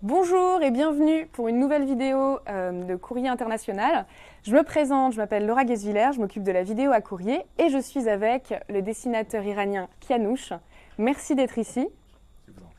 Bonjour et bienvenue pour une nouvelle vidéo de Courrier International. Je me présente, je m'appelle Laura Guesviller, je m'occupe de la vidéo à Courrier et je suis avec le dessinateur iranien Kianouch. Merci d'être ici. Je vous en prie.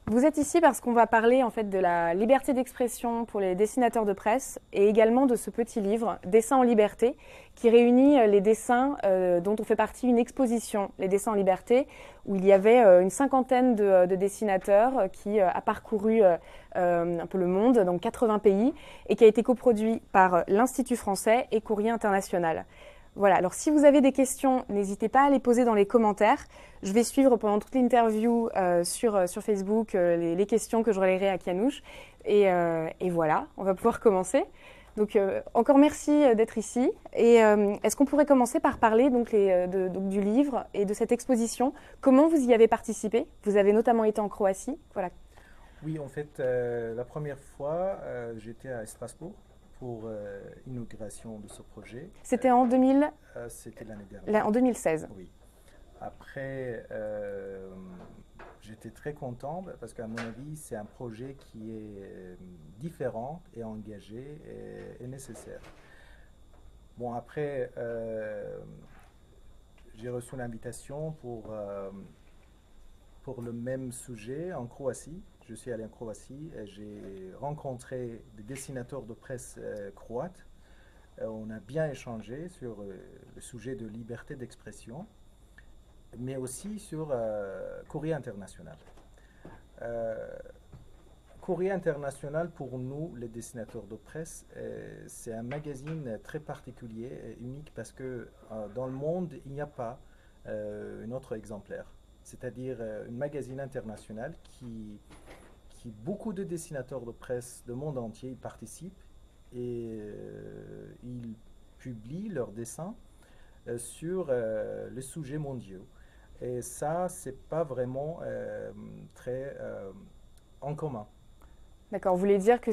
Vous êtes ici parce qu'on va parler en fait de la liberté d'expression pour les dessinateurs de presse et également de ce petit livre, Dessins en liberté, qui réunit les dessins dont on fait partie une exposition, les dessins en liberté, où il y avait une cinquantaine de dessinateurs qui a parcouru un peu le monde, donc 80 pays, et qui a été coproduit par l'Institut français et Courrier International. Voilà, alors si vous avez des questions, n'hésitez pas à les poser dans les commentaires. Je vais suivre pendant toute l'interview sur Facebook les questions que je relayerai à Kianouch. Et voilà, on va pouvoir commencer. Donc encore merci d'être ici. Et est-ce qu'on pourrait commencer par parler donc, du livre et de cette exposition? Comment vous y avez participé? Vous avez notamment été en Croatie. Voilà. Oui, en fait, la première fois, j'étais à Strasbourg pour l'inauguration de ce projet. C'était en 2000, C'était l'année en dernière. 2016. Oui. Après, j'étais très content parce qu'à mon avis, c'est un projet qui est différent et engagé et nécessaire. Bon, après, j'ai reçu l'invitation pour le même sujet en Croatie. Je suis allé en Croatie et j'ai rencontré des dessinateurs de presse croates. On a bien échangé sur le sujet de liberté d'expression, mais aussi sur Courrier International. Euh, Courrier International, pour nous, les dessinateurs de presse, c'est un magazine très particulier et unique parce que dans le monde, il n'y a pas un autre exemplaire. C'est-à-dire un magazine international qui beaucoup de dessinateurs de presse du monde entier y participent et ils publient leurs dessins sur les sujets mondiaux. Et ça, c'est pas vraiment très en commun. D'accord, vous voulez dire que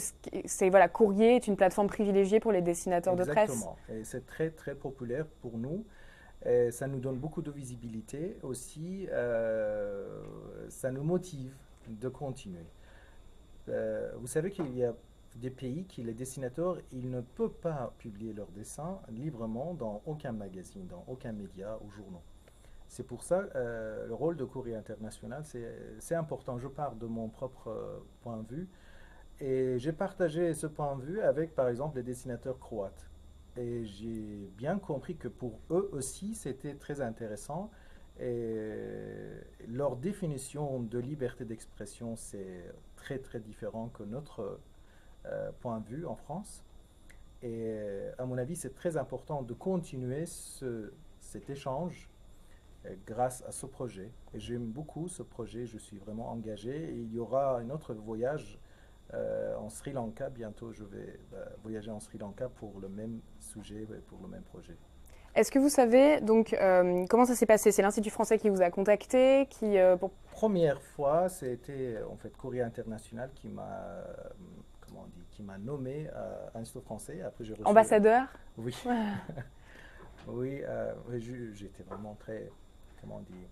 voilà, Courrier est une plateforme privilégiée pour les dessinateurs de presse? Exactement. Et c'est très, très populaire pour nous. Et ça nous donne beaucoup de visibilité. Aussi, ça nous motive de continuer. Vous savez qu'il y a des pays qui, les dessinateurs, ils ne peuvent pas publier leurs dessins librement dans aucun magazine, dans aucun média ou journaux. C'est pour ça le rôle de Courrier International, c'est important. Je pars de mon propre point de vue et j'ai partagé ce point de vue avec, par exemple, les dessinateurs croates. Et j'ai bien compris que pour eux aussi, c'était très intéressant. Et leur définition de liberté d'expression, c'est très très différent que notre point de vue en France. Et à mon avis, c'est très important de continuer cet échange grâce à ce projet. Et j'aime beaucoup ce projet, je suis vraiment engagé. Et il y aura un autre voyage en Sri Lanka. Bientôt, je vais voyager en Sri Lanka pour le même sujet, pour le même projet. Est-ce que vous savez donc comment ça s'est passé? C'est l'Institut français qui vous a contacté, pour... Première fois, c'était en fait Courrier International qui m'a, comment on dit, qui m'a nommé à l'Institut français. Après, j'ai reçu, ambassadeur? oui, oui, oui, j'étais vraiment très, comment on dit,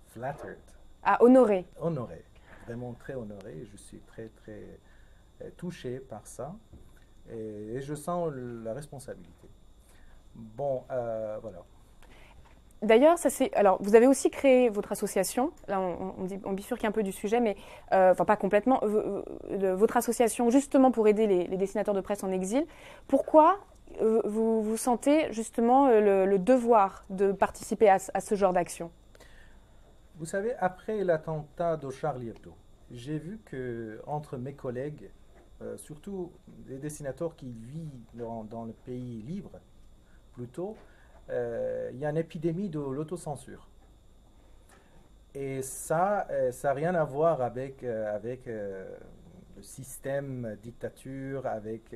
flattered, Ah, honoré. honoré, vraiment très honoré. Je suis très, très touché par ça et je sens la responsabilité. Bon, voilà. D'ailleurs, alors, vous avez aussi créé votre association. Là, on bifurque un peu du sujet, mais enfin pas complètement. Votre association, justement pour aider les dessinateurs de presse en exil. Pourquoi vous sentez justement le devoir de participer à ce genre d'action? Vous savez, après l'attentat de Charlie Hebdo, j'ai vu que entre mes collègues, surtout les dessinateurs qui vivent dans le pays libre, plutôt, il y a une épidémie de l'autocensure. Et ça n'a rien à voir avec le système dictature, avec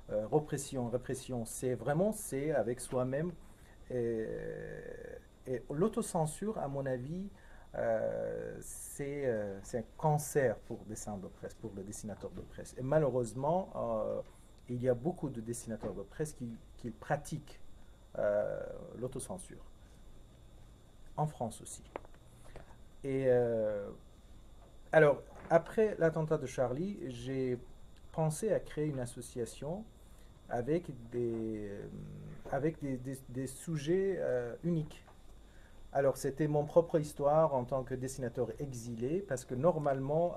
répression. C'est vraiment, c'est avec soi-même. Et, et l'autocensure, à mon avis, c'est un cancer pour le dessinateur de presse. Et malheureusement, il y a beaucoup de dessinateurs de presse qui pratiquent l'autocensure, en France aussi. Et alors, après l'attentat de Charlie, j'ai pensé à créer une association avec des sujets uniques. Alors, c'était mon propre histoire en tant que dessinateur exilé, parce que normalement,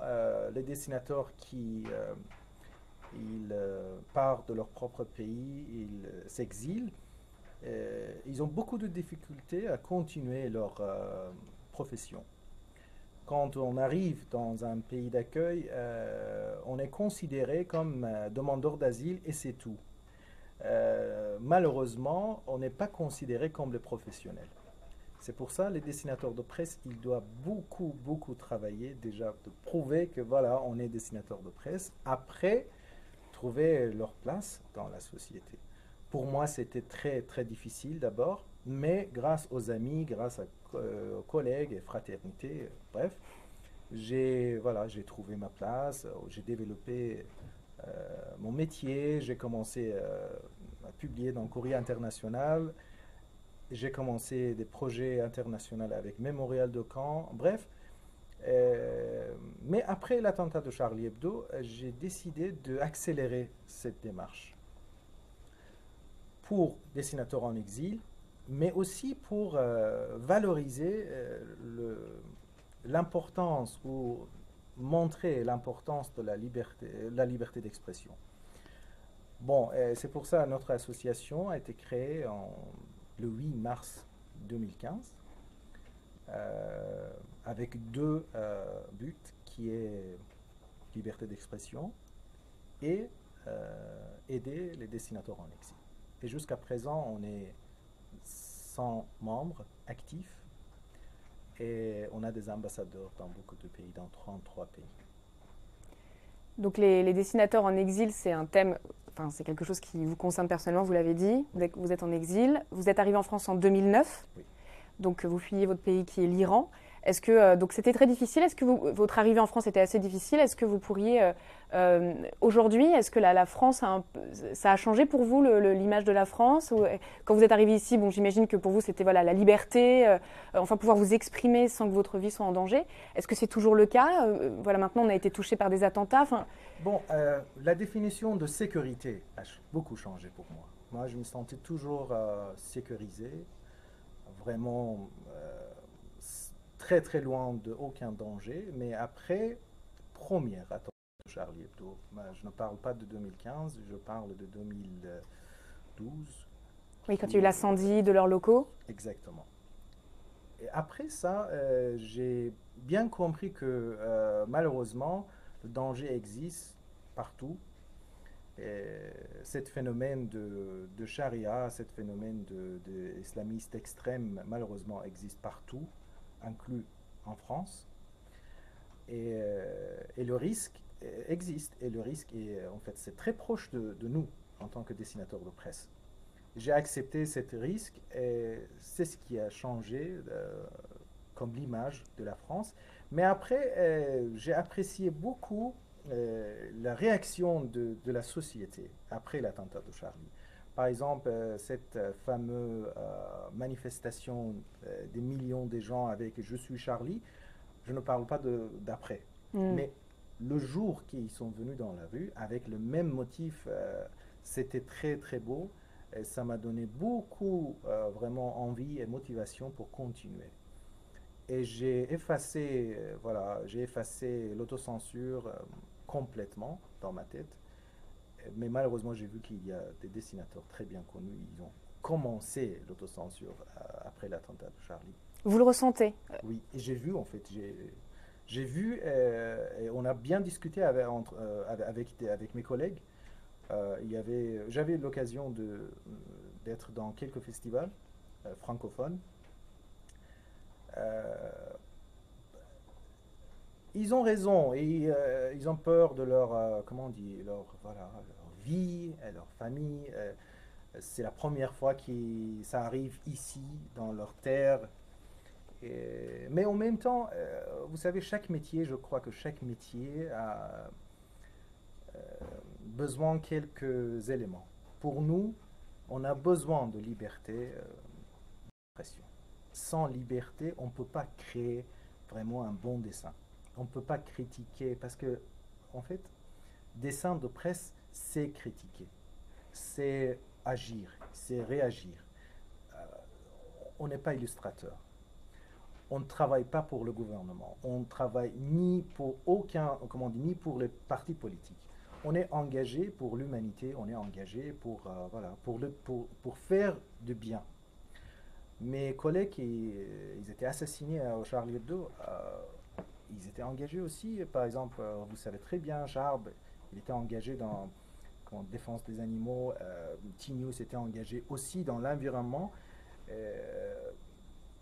les dessinateurs qui partent de leur propre pays, ils s'exilent, ils ont beaucoup de difficultés à continuer leur profession. Quand on arrive dans un pays d'accueil, on est considéré comme demandeur d'asile et c'est tout. Malheureusement, on n'est pas considéré comme les professionnels. C'est pour ça les dessinateurs de presse, ils doivent beaucoup travailler déjà de prouver que voilà, on est dessinateur de presse. Après, trouver leur place dans la société. Pour moi, c'était très difficile d'abord, mais grâce aux amis, grâce aux collègues et fraternités, bref, j'ai trouvé ma place, j'ai développé mon métier, j'ai commencé à publier dans Courrier International, j'ai commencé des projets internationaux avec Mémorial de Caen, bref. Mais après l'attentat de Charlie Hebdo, j'ai décidé d'accélérer cette démarche pour dessinateurs en exil, mais aussi pour valoriser l'importance ou montrer l'importance de la liberté d'expression. Bon, c'est pour ça que notre association a été créée le 8 mars 2015 avec deux buts qui est liberté d'expression et aider les dessinateurs en exil. Et jusqu'à présent, on est 100 membres actifs et on a des ambassadeurs dans beaucoup de pays, dans 33 pays. Donc les dessinateurs en exil, c'est un thème, enfin c'est quelque chose qui vous concerne personnellement, vous l'avez dit, vous êtes en exil, vous êtes arrivé en France en 2009, oui. Donc vous fuyez votre pays qui est l'Iran. Est-ce que donc c'était très difficile? Est-ce que votre arrivée en France était assez difficile? Est-ce que vous pourriez aujourd'hui, est-ce que la France ça a changé pour vous l'image de la France? Ou, quand vous êtes arrivé ici, bon, j'imagine que pour vous c'était voilà la liberté, enfin pouvoir vous exprimer sans que votre vie soit en danger. Est-ce que c'est toujours le cas? Voilà, maintenant on a été touché par des attentats. Enfin... Bon, la définition de sécurité a beaucoup changé pour moi. Moi, je me sentais toujours sécurisé, vraiment très loin de aucun danger. Mais après, première attentat de Charlie Hebdo, je ne parle pas de 2015, je parle de 2012. Oui, quand il y a eu l'incendie de leurs locaux. Exactement. Et après ça, j'ai bien compris que malheureusement, le danger existe partout. Ce phénomène de charia, ce phénomène d'islamistes extrêmes, malheureusement, existe partout, inclus en France. Et le risque existe. Et le risque, en fait, c'est très proche de nous, en tant que dessinateur de presse. J'ai accepté ce risque et c'est ce qui a changé comme l'image de la France. Mais après, j'ai apprécié beaucoup la réaction de la société après l'attentat de Charlie. Par exemple, cette fameuse manifestation des millions de gens avec « Je suis Charlie », je ne parle pas d'après. Mais le jour qu'ils sont venus dans la rue, avec le même motif, c'était très beau. Et ça m'a donné beaucoup, vraiment envie et motivation pour continuer. Et j'ai effacé l'autocensure complètement dans ma tête. Mais malheureusement, j'ai vu qu'il y a des dessinateurs très bien connus. Ils ont commencé l'autocensure après l'attentat de Charlie. Vous le ressentez? Oui, et j'ai vu en fait. J'ai vu, et on a bien discuté avec mes collègues. J'avais l'occasion d'être dans quelques festivals francophones. Ils ont raison et ils ont peur de leur vie, leur famille. C'est la première fois que ça arrive ici, dans leur terre. Mais en même temps, vous savez, chaque métier, je crois que chaque métier a besoin de quelques éléments. Pour nous, on a besoin de liberté d'expression. Sans liberté, on ne peut pas créer vraiment un bon dessin. on ne peut pas critiquer parce que, en fait, dessin de presse, c'est critiquer, c'est agir, c'est réagir. Euh, on n'est pas illustrateur. On ne travaille pas pour le gouvernement. On ne travaille ni pour ni pour les partis politiques. On est engagé pour l'humanité, on est engagé pour faire du bien. Mes collègues, ils étaient assassinés au Charlie Hebdo. Ils étaient engagés aussi. Par exemple, vous savez très bien, Jarb, il était engagé dans défense des animaux. T-News était engagé aussi dans l'environnement.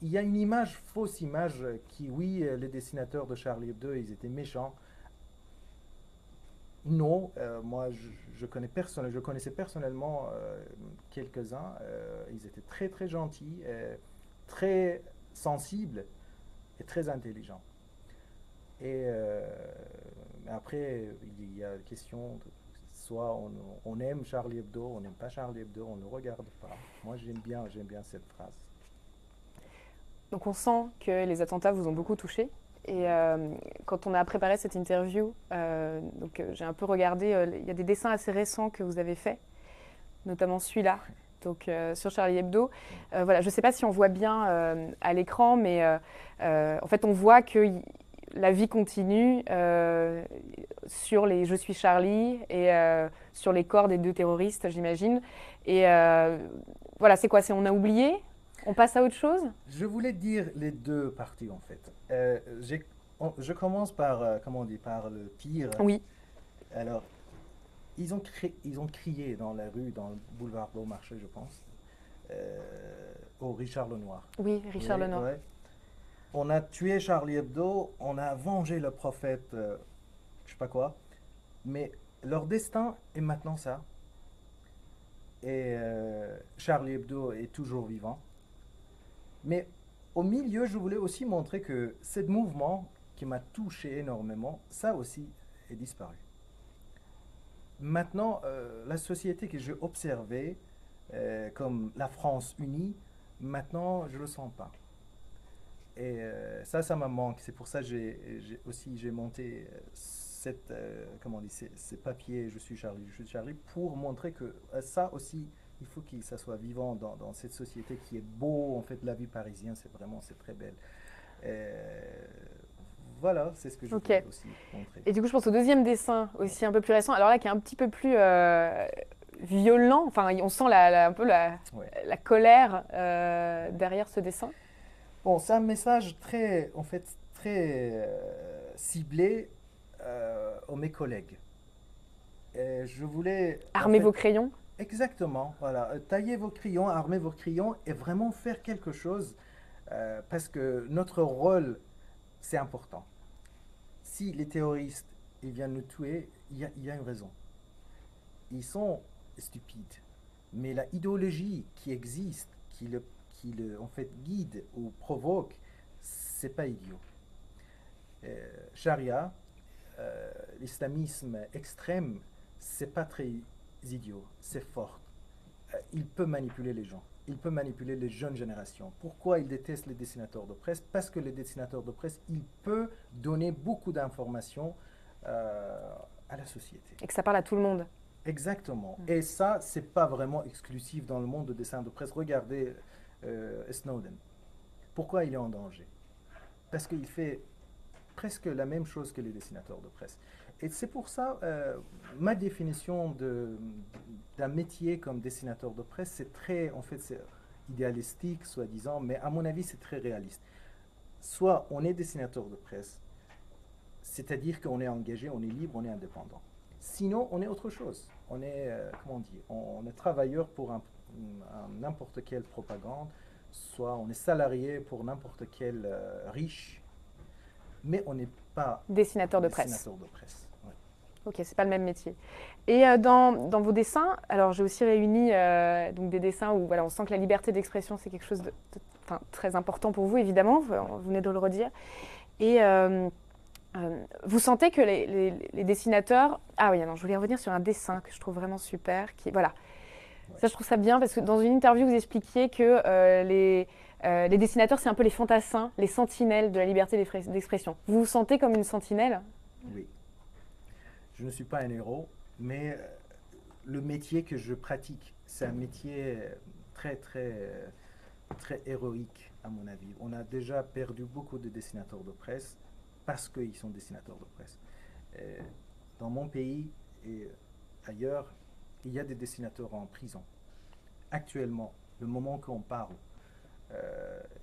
Il y a une image, fausse image, oui, les dessinateurs de Charlie Hebdo, ils étaient méchants. Non, moi je connaissais personnellement quelques-uns. Ils étaient très très gentils, très sensibles et très intelligents. Et après, il y a la question soit on aime Charlie Hebdo, on n'aime pas Charlie Hebdo, on ne regarde pas. Moi j'aime bien cette phrase. Donc on sent que les attentats vous ont beaucoup touché. Et quand on a préparé cette interview, j'ai un peu regardé, il y a des dessins assez récents que vous avez faits, notamment celui-là, donc sur Charlie Hebdo. Voilà, je ne sais pas si on voit bien à l'écran, mais en fait on voit que la vie continue sur les Je suis Charlie et sur les corps des 2 terroristes, j'imagine. Et voilà, c'est quoi? On a oublié? On passe à autre chose? Je voulais dire les 2 parties en fait. Je commence par, par le tir. Oui. Alors, ils ont crié dans la rue, dans le boulevard Beaumarchais, je pense, au Richard Lenoir. Oui, Richard Lenoir. Ouais. On a tué Charlie Hebdo, on a vengé le prophète, je sais pas quoi, mais leur destin est maintenant ça. Et Charlie Hebdo est toujours vivant. Mais au milieu, je voulais aussi montrer que ce mouvement qui m'a touché énormément, ça aussi est disparu. Maintenant, la société que j'ai observée, comme la France unie, maintenant, je ne le sens pas. Et ça me manque. C'est pour ça que j'ai monté ces papiers, je suis Charlie, pour montrer que ça aussi, il faut que ça soit vivant dans cette société qui est beau. En fait, la vie parisienne, c'est très belle. Voilà, c'est ce que je voulais aussi montrer. Et du coup, je pense au deuxième dessin, aussi un peu plus récent, alors là, qui est un petit peu plus violent. Enfin, on sent un peu la colère derrière ce dessin. Bon, c'est un message très ciblé à mes collègues. Et je voulais... Armez vos crayons. Exactement, voilà. Taillez vos crayons, armez vos crayons et vraiment faire quelque chose parce que notre rôle, c'est important. Si les terroristes ils viennent nous tuer, il y a une raison. Ils sont stupides. Mais la idéologie qui existe, qui le en fait guide ou provoque, c'est pas idiot. Charia, l'islamisme extrême, c'est pas très idiot, c'est fort. Il peut manipuler les gens, il peut manipuler les jeunes générations. Pourquoi il déteste les dessinateurs de presse? Parce que les dessinateurs de presse, il peut donner beaucoup d'informations à la société. Et que ça parle à tout le monde. Exactement. Et ça, c'est pas vraiment exclusif dans le monde de dessin de presse. Regardez Snowden. Pourquoi il est en danger? Parce qu'il fait presque la même chose que les dessinateurs de presse. Et c'est pour ça, ma définition d'un métier comme dessinateur de presse, c'est très, en fait, c'est idéalistique, soi-disant, mais à mon avis, c'est très réaliste. Soit on est dessinateur de presse, c'est-à-dire qu'on est engagé, on est libre, on est indépendant. Sinon, on est autre chose. On est, on est travailleur pour n'importe quelle propagande, soit on est salarié pour n'importe quel riche, mais on n'est pas dessinateur de presse. Ouais. Ok, c'est pas le même métier. Et dans vos dessins, alors j'ai aussi réuni donc des dessins où voilà, on sent que la liberté d'expression c'est quelque chose de très important pour vous évidemment, vous venez de le redire. Et vous sentez que les dessinateurs... Ah oui, non, je voulais revenir sur un dessin que je trouve vraiment super. Voilà. Ouais. Ça, je trouve ça bien parce que dans une interview, vous expliquiez que Les dessinateurs, c'est un peu les fantassins, les sentinelles de la liberté d'expression. Vous vous sentez comme une sentinelle? Oui. Je ne suis pas un héros, mais le métier que je pratique, c'est un métier très, très, très héroïque, à mon avis. On a déjà perdu beaucoup de dessinateurs de presse parce qu'ils sont dessinateurs de presse. Dans mon pays et ailleurs, il y a des dessinateurs en prison. Actuellement, le moment qu'on parle,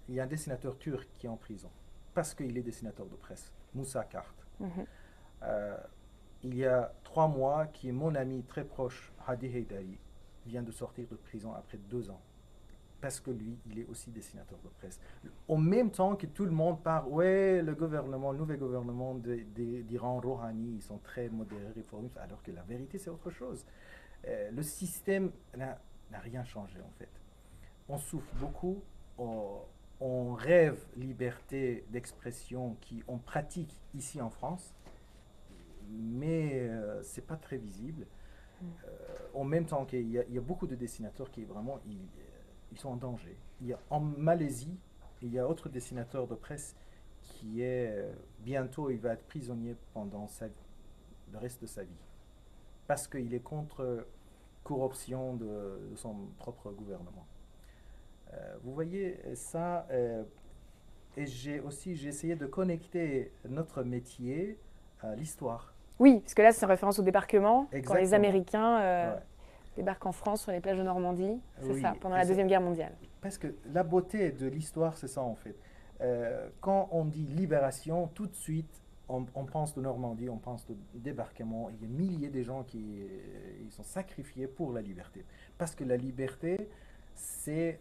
il y a un dessinateur turc qui est en prison parce qu'il est dessinateur de presse, Moussa Kart. Il y a 3 mois, qui est mon ami très proche, Hadi Heydari, vient de sortir de prison après 2 ans. Parce que lui, il est aussi dessinateur de presse. En même temps que tout le monde parle, ouais, le gouvernement, le nouvel gouvernement d'Iran, Rouhani, ils sont très modérés, réformistes, alors que la vérité, c'est autre chose. Le système n'a rien changé, en fait. On souffre beaucoup, on rêve liberté d'expression qu'on pratique ici en France, mais c'est pas très visible. En même temps qu'il y a beaucoup de dessinateurs qui vraiment ils sont en danger. Il y a en Malaisie, il y a autre dessinateur de presse qui est bientôt il va être prisonnier pendant le reste de sa vie parce qu'il est contre corruption de son propre gouvernement. Vous voyez ça, et j'ai essayé de connecter notre métier à l'histoire. Oui, parce que là, c'est en référence au débarquement, quand Exactement. les Américains Ouais. débarquent en France sur les plages de Normandie, c'est Oui, ça, pendant et la Deuxième Guerre mondiale. parce que la beauté de l'histoire, c'est ça en fait. Quand on dit libération, tout de suite, on pense de Normandie, on pense de débarquement. Il y a milliers de gens qui ils sont sacrifiés pour la liberté. Parce que la liberté, c'est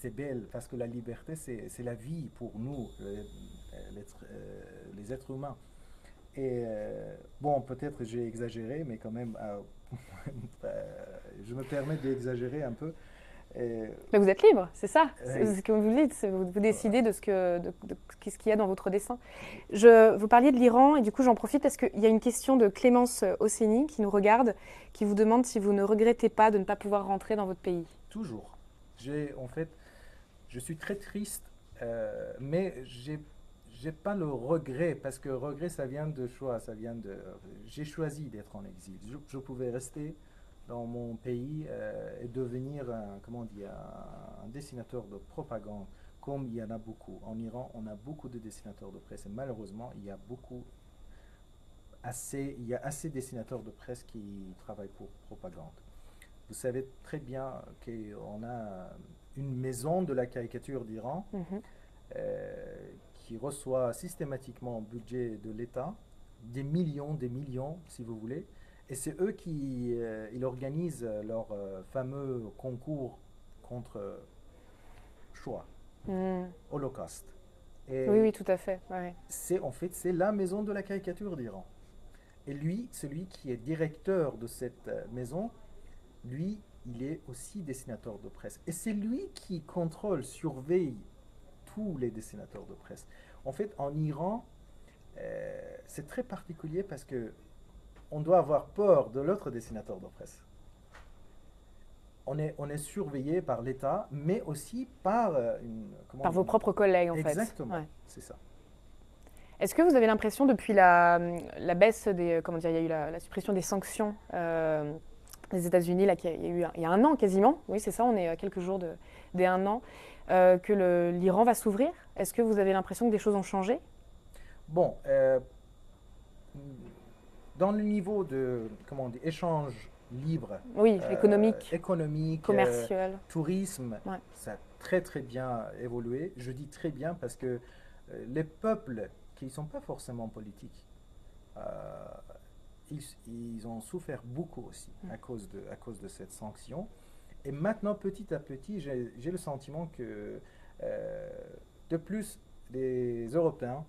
belle, parce que la liberté, c'est la vie pour nous, les êtres humains. Et bon, peut-être j'ai exagéré, mais quand même, je me permets d'exagérer un peu. Mais vous êtes libre, c'est ça, Oui. c'est ce que vous dites, vous décidez de ce qu'est-ce qu'il y a dans votre dessin. Vous parliez de l'Iran et du coup j'en profite parce qu'il y a une question de Clémence Osseni qui nous regarde, qui vous demande si vous ne regrettez pas de ne pas pouvoir rentrer dans votre pays. Toujours. En fait, je suis très triste, mais j'ai pas le regret parce que regret ça vient de choix, j'ai choisi d'être en exil. Je pouvais rester dans mon pays et devenir comment dire, un dessinateur de propagande, comme il y en a beaucoup. En Iran, on a beaucoup de dessinateurs de presse et malheureusement, il y a assez de dessinateurs de presse qui travaillent pour propagande. Vous savez très bien qu'on a une maison de la caricature d'Iran qui reçoit systématiquement un budget de l'État, des millions, si vous voulez. Et c'est eux qui ils organisent leur fameux concours contre Shoah, Holocauste. Et Oui, oui, tout à fait. Ouais. en fait, c'est la maison de la caricature d'Iran. Et lui, celui qui est directeur de cette maison, lui, il est aussi dessinateur de presse. Et c'est lui qui contrôle, surveille tous les dessinateurs de presse. En fait, en Iran, c'est très particulier parce que on doit avoir peur de l'autre dessinateur de presse. On est surveillé par l'État, mais aussi par par vos propres collègues, en fait. Exactement, Ouais. c'est ça. Est-ce que vous avez l'impression, depuis la baisse des, comment dire, il y a eu la suppression des sanctions des États-Unis, là, il y a un an quasiment, oui, c'est ça, on est à quelques jours des un an, que l'Iran va s'ouvrir? Est-ce que vous avez l'impression que des choses ont changé? Bon, dans le niveau de, comment on dit, échange libre, Oui, économique, commercial, tourisme, ouais. ça a très très bien évolué. Je dis très bien parce que les peuples qui ne sont pas forcément politiques, ils ont souffert beaucoup aussi à cause de cette sanction. Et maintenant, petit à petit, j'ai le sentiment que de plus, les Européens,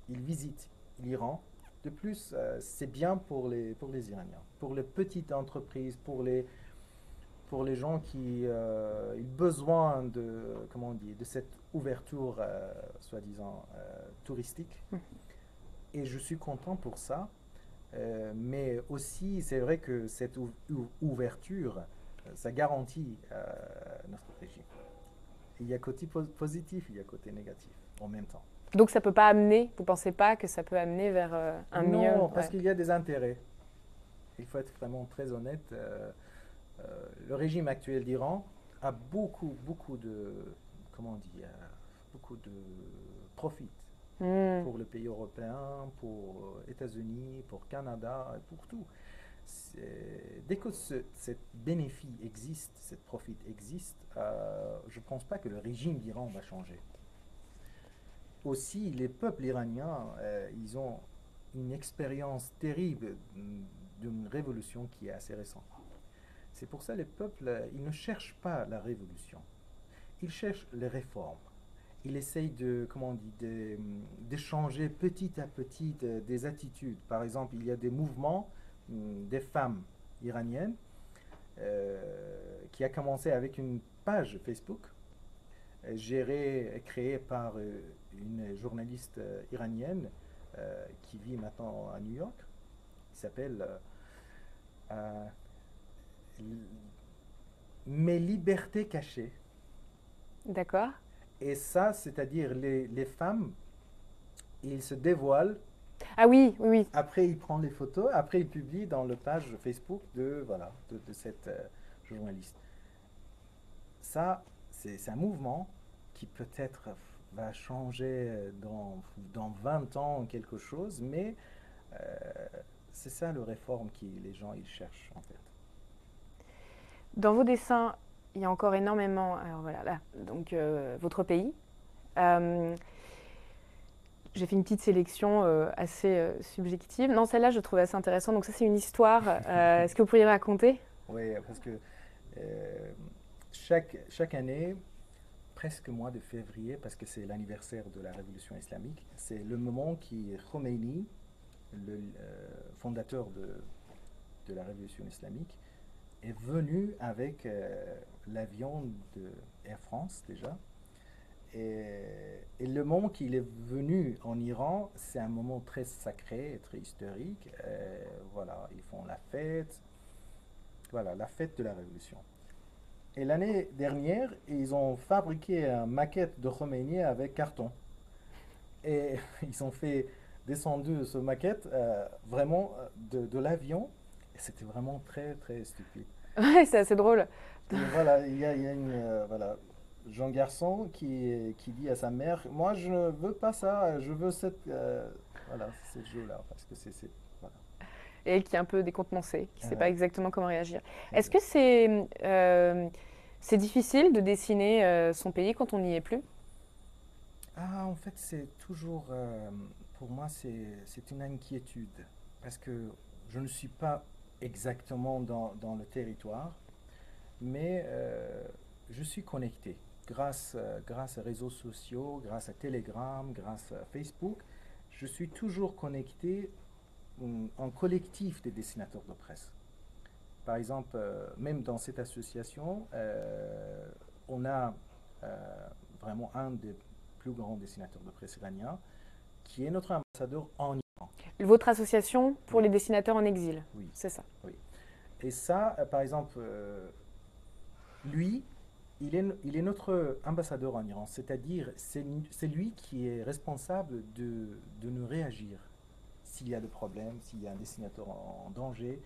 ils visitent l'Iran. De plus, c'est bien pour les Iraniens, pour les petites entreprises, pour les gens qui ont besoin comment on dit, de cette ouverture, soi-disant, touristique. Et je suis content pour ça. Mais aussi, c'est vrai que cette ouverture, ça garantit notre régime. Il y a côté positif, il y a côté négatif en même temps. Donc ça peut pas amener, vous pensez pas que ça peut amener vers un mieux? Non, parce qu'il y a des intérêts. Il faut être vraiment très honnête. Le régime actuel d'Iran a beaucoup de, comment on dit, beaucoup de profit pour le pays européen, pour États-Unis, pour Canada, pour tout. Dès que ce bénéfice existe, cette profit existe, je ne pense pas que le régime d'Iran va changer. Aussi, les peuples iraniens, ils ont une expérience terrible d'une révolution qui est assez récente. C'est pour ça que les peuples, ils ne cherchent pas la révolution. Ils cherchent les réformes. Ils essayent de, comment on dit, de changer petit à petit des attitudes. Par exemple, il y a des mouvements des femmes iraniennes qui a commencé avec une page Facebook créée par une journaliste iranienne qui vit maintenant à New York, qui s'appelle Mes libertés cachées. D'accord. Et ça, c'est-à-dire les femmes, ils se dévoilent. Ah oui, oui, oui. Après, ils prennent les photos. Après, ils publient dans la page Facebook de cette journaliste. Ça, c'est un mouvement qui peut-être va changer dans 20 ans quelque chose, mais c'est ça le réforme que les gens ils cherchent en fait. Dans vos dessins, il y a encore énormément. Alors voilà, là, donc votre pays. J'ai fait une petite sélection assez subjective. Non, celle-là, je trouve assez intéressante. Donc ça, c'est une histoire. Est-ce que vous pourriez raconter? Oui, parce que chaque année, presque au mois de février, parce que c'est l'anniversaire de la révolution islamique, c'est le moment qui Khomeini, le fondateur de la révolution islamique, est venu avec l'avion de Air France déjà. Et le moment qu'il est venu en Iran, c'est un moment très sacré et très historique. Voilà, ils font la fête. Voilà, la fête de la révolution. Et l'année dernière, ils ont fabriqué une maquette de Khomeini avec carton. Et ils ont fait descendre ce maquette vraiment de l'avion. Et c'était vraiment très, très stupide. Ouais, c'est assez drôle. Et voilà, il y a une voilà, jeune garçon qui dit à sa mère, moi je ne veux pas ça, je veux voilà, cette jeu-là. Parce que voilà. Et qui est un peu décontenancé, qui ne sait pas exactement comment réagir. Est-ce Exact. que c'est difficile de dessiner son pays quand on n'y est plus? Ah, en fait, c'est toujours, pour moi, c'est une inquiétude. Parce que je ne suis pas exactement dans le territoire, mais je suis connecté. Grâce aux réseaux sociaux, grâce à Telegram, grâce à Facebook, je suis toujours connecté en collectif des dessinateurs de presse. Par exemple, même dans cette association, on a vraiment un des plus grands dessinateurs de presse iraniens qui est notre ambassadeur en Iran. Votre association pour Oui. les dessinateurs en exil, Oui, c'est ça. oui. Et ça, par exemple, lui, il est notre ambassadeur en Iran, c'est-à-dire c'est lui qui est responsable de nous réagir s'il y a des problèmes, s'il y a un dessinateur en danger.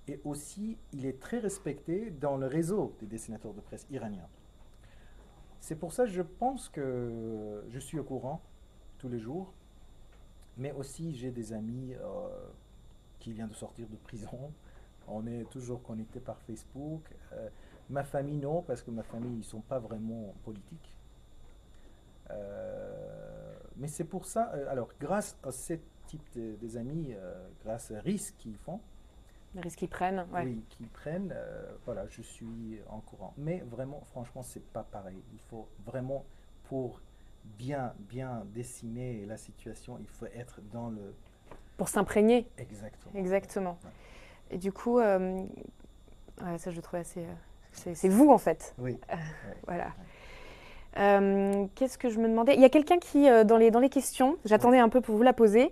Et aussi, il est très respecté dans le réseau des dessinateurs de presse iraniens. C'est pour ça que je pense que je suis au courant tous les jours, mais aussi j'ai des amis qui viennent de sortir de prison. On est toujours connectés par Facebook. Ma famille, non, parce que ma famille, ils ne sont pas vraiment politiques. Mais c'est pour ça, alors grâce à ce type des amis, grâce aux risques qu'ils font, Les risques qu'ils prennent, ouais. oui, qu'ils prennent, voilà, je suis en courant. Mais vraiment, franchement, c'est pas pareil. Il faut vraiment, pour bien dessiner la situation, il faut être dans le... Pour s'imprégner. Exactement. Exactement. Ouais. Et du coup, ouais, ça je trouve assez... c'est vous en fait. Oui. Voilà. Qu'est-ce que je me demandais? Il y a quelqu'un qui, dans les questions, Oui. j'attendais un peu pour vous la poser,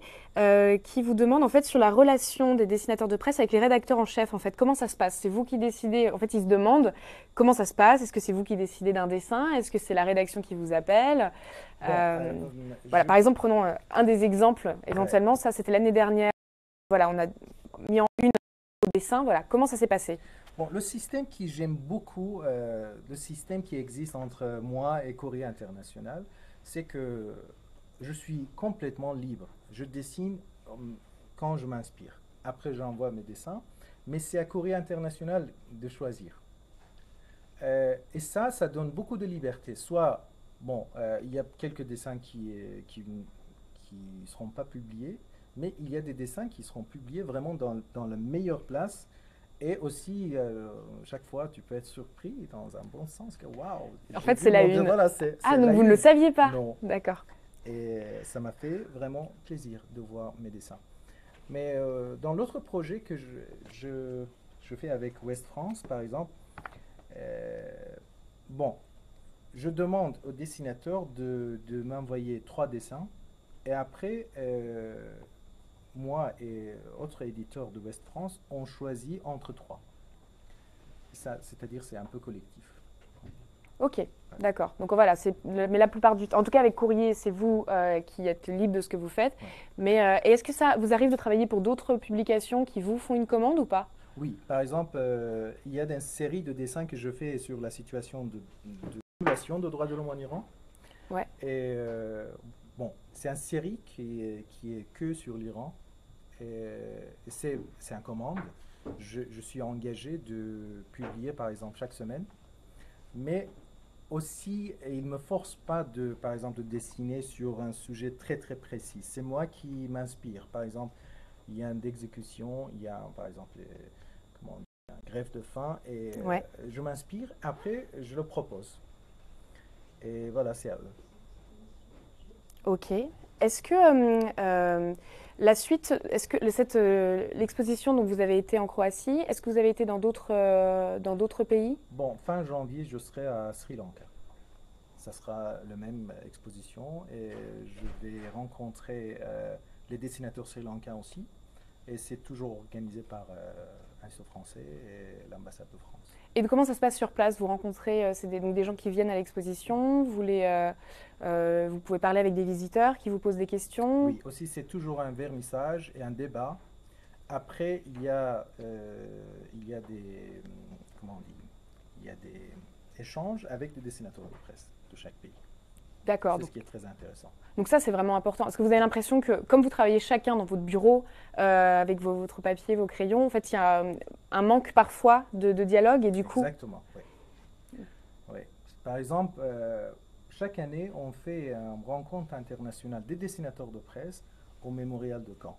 qui vous demande en fait sur la relation des dessinateurs de presse avec les rédacteurs en chef. En fait, comment ça se passe? C'est vous qui décidez? En fait, ils se demandent comment ça se passe. Est-ce que c'est vous qui décidez d'un dessin? Est-ce que c'est la rédaction qui vous appelle? Bon, Voilà. Par exemple, prenons un des exemples. ouais. Éventuellement, ça, c'était l'année dernière. Voilà, on a mis en une au dessin. Voilà, comment ça s'est passé? Bon, le système qui j'aime beaucoup, le système qui existe entre moi et Courrier International, c'est que je suis complètement libre. Je dessine quand je m'inspire. Après, j'envoie mes dessins, mais c'est à Courrier International de choisir. Et ça donne beaucoup de liberté. Soit, bon, il y a quelques dessins qui seront pas publiés, mais il y a des dessins qui seront publiés vraiment dans la meilleure place. Et aussi, chaque fois, tu peux être surpris dans un bon sens que waouh, En j'ai fait, vu c'est la mon une. voilà, Ah, c'est donc la vous ne le une. saviez pas? Non. D'accord. Et ça m'a fait vraiment plaisir de voir mes dessins. Mais dans l'autre projet que je fais avec West France, par exemple, euh, bon, je demande au dessinateur de m'envoyer 3 dessins et après, moi et autres éditeurs de West France, on choisit entre 3. Ça, c'est-à-dire c'est un peu collectif. Ok, Ouais. d'accord. Donc voilà, mais la plupart du temps, en tout cas avec Courrier, c'est vous qui êtes libre de ce que vous faites. Ouais. Mais et est-ce que ça vous arrive de travailler pour d'autres publications qui vous font une commande ou pas? Oui, par exemple, il y a une série de dessins que je fais sur la situation de violation de droits de l'homme en Iran. Ouais. Et bon, c'est une série qui est que sur l'Iran. Et c'est un commande. Je suis engagé de publier, par exemple, chaque semaine. Mais aussi, il ne me force pas, par exemple, de dessiner sur un sujet très, très précis. C'est moi qui m'inspire. Par exemple, il y a une exécution, il y a, par exemple, comment on dit, une grève de faim, et Ouais. je m'inspire. Après, je le propose. Et voilà, c'est à eux. Ok. Est-ce que la suite, est-ce que l'exposition dont vous avez été en Croatie, est-ce que vous avez été dans d'autres pays? Bon, fin janvier, je serai à Sri Lanka. Ça sera la même exposition et je vais rencontrer les dessinateurs sri-lankais aussi. Et c'est toujours organisé par l'Institut français et l'ambassade de France. Et comment ça se passe sur place? Vous rencontrez donc des gens qui viennent à l'exposition, vous pouvez parler avec des visiteurs qui vous posent des questions. Oui, aussi c'est toujours un vernissage et un débat. Après, il y a des, comment on dit, il y a des échanges avec des dessinateurs de presse de chaque pays. D'accord. C'est ce qui est très intéressant. Donc ça, c'est vraiment important. Est-ce que vous avez l'impression que, comme vous travaillez chacun dans votre bureau, avec votre papier, vos crayons, en fait, il y a un manque parfois de dialogue et du coup, Exactement, oui. Oui. Par exemple, chaque année, on fait une rencontre internationale des dessinateurs de presse au Mémorial de Caen.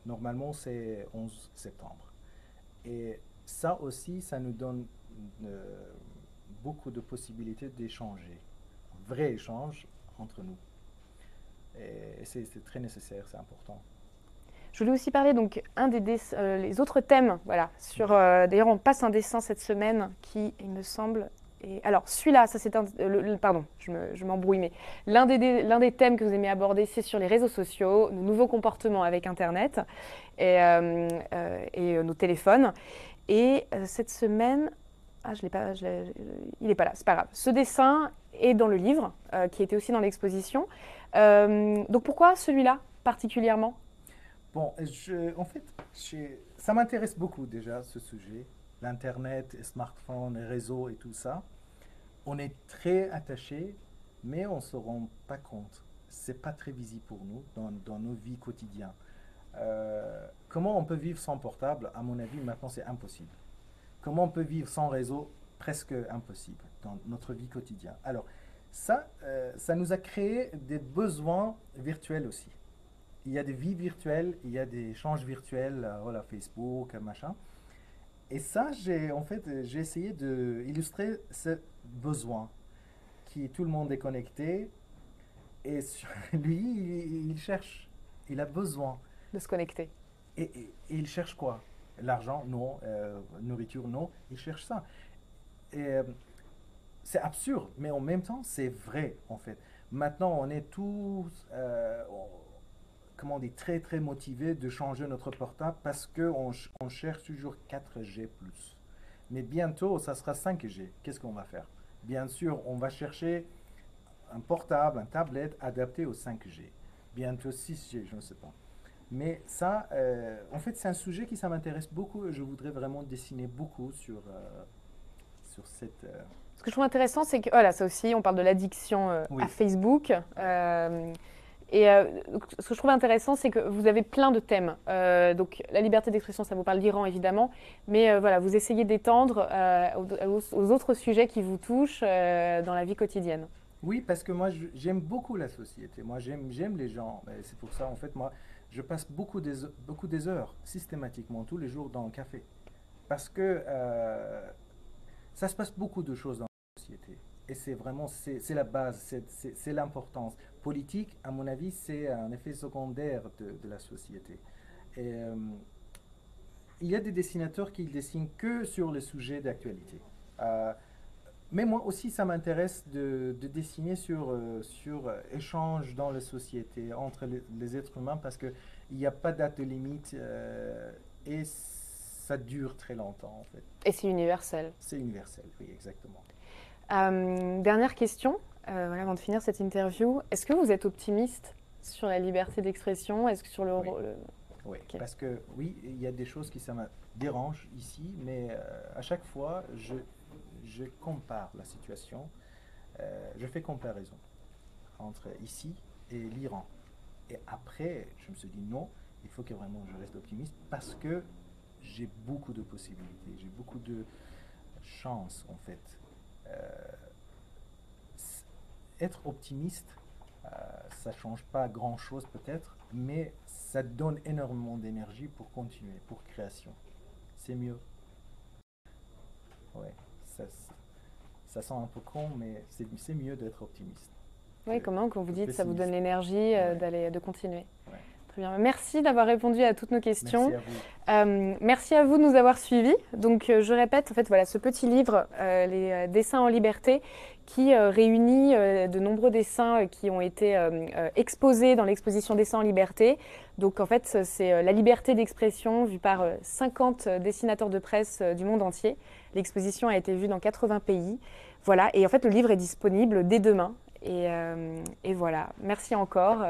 Normalement, c'est 11 septembre. Et ça aussi, ça nous donne euh, beaucoup de possibilités d'échanger, un vrai échange entre nous. Et c'est très nécessaire, c'est important. je voulais aussi parler donc les autres thèmes. Voilà. D'ailleurs, on passe un dessin cette semaine qui, il me semble. Alors celui-là, ça c'est pardon, je m'embrouille, mais l'un des thèmes que vous aimez aborder, c'est sur les réseaux sociaux, nos nouveaux comportements avec Internet et nos téléphones. Et cette semaine, ah, je l'ai pas, il n'est pas là, c'est pas grave. Ce dessin est dans le livre, qui était aussi dans l'exposition. Donc pourquoi celui-là particulièrement? Bon, en fait, ça m'intéresse beaucoup déjà, ce sujet. L'Internet, les smartphones, les réseaux et tout ça. On est très attachés, mais on ne se rend pas compte. C'est pas très visible pour nous dans nos vies quotidiennes. Comment on peut vivre sans portable? À mon avis, maintenant, c'est impossible. Comment on peut vivre sans réseau? Presque impossible dans notre vie quotidienne. Alors, ça nous a créé des besoins virtuels aussi. Il y a des vies virtuelles, il y a des échanges virtuels, voilà, Facebook, machin. Et ça, j'ai essayé d'illustrer ce besoin qui tout le monde est connecté et lui, il cherche, il a besoin. De se connecter. Et il cherche quoi? L'argent? Non. Nourriture? Non. Il cherche ça. Et c'est absurde, mais en même temps, c'est vrai, en fait. Maintenant, on est tous, comment on dit, très, très motivés de changer notre portable parce qu'on cherche toujours 4G+. Mais bientôt, ça sera 5G. Qu'est-ce qu'on va faire? Bien sûr, on va chercher un portable, un tablette adapté au 5G. Bientôt 6G, je ne sais pas. Mais ça, en fait, c'est un sujet qui ça m'intéresse beaucoup et je voudrais vraiment dessiner beaucoup sur cette... Ce que je trouve intéressant, c'est que, voilà, ça aussi, on parle de l'addiction Oui, à Facebook. Donc, ce que je trouve intéressant, c'est que vous avez plein de thèmes. Donc, la liberté d'expression, ça vous parle d'Iran, évidemment. Mais voilà, vous essayez d'étendre aux autres sujets qui vous touchent dans la vie quotidienne. oui, parce que moi, j'aime beaucoup la société. Moi, j'aime les gens. Et c'est pour ça, en fait, moi, je passe beaucoup des heures systématiquement tous les jours dans le café. Parce que ça se passe beaucoup de choses dans la société. Et c'est vraiment, c'est la base, c'est l'importance. Politique, à mon avis, c'est un effet secondaire de la société. Et il y a des dessinateurs qui dessinent que sur les sujets d'actualité. Euh, mais moi aussi, ça m'intéresse de dessiner sur échange dans la société, entre les êtres humains, parce qu'il n'y a pas de date de limite et ça dure très longtemps, en fait. Et c'est universel. C'est universel, oui, exactement. Dernière question, voilà, avant de finir cette interview. Est-ce que vous êtes optimiste sur la liberté d'expression? Est-ce que sur le... Oui, oui. Ok. Parce que oui, il y a des choses qui ça me dérange ici, mais à chaque fois, je compare la situation, je fais comparaison entre ici et l'Iran. Et après, je me suis dit non, il faut que vraiment je reste optimiste parce que j'ai beaucoup de possibilités, j'ai beaucoup de chances en fait. Euh, Être optimiste, ça ne change pas grand-chose peut-être, mais ça donne énormément d'énergie pour continuer, pour création. C'est mieux. Ouais, ça sent un peu con, mais c'est mieux d'être optimiste Oui, comment, quand vous que dites, ça vous donne pessimiste. l'énergie Ouais, de continuer. ouais. Très bien. Merci d'avoir répondu à toutes nos questions. Merci à vous. Merci à vous de nous avoir suivis. Donc, je répète, en fait, voilà, ce petit livre, les dessins en liberté, qui réunit de nombreux dessins qui ont été exposés dans l'exposition Dessins en liberté. Donc, en fait, c'est la liberté d'expression vue par 50 dessinateurs de presse du monde entier. L'exposition a été vue dans 80 pays. Voilà. Et en fait, le livre est disponible dès demain. Et voilà. Merci encore.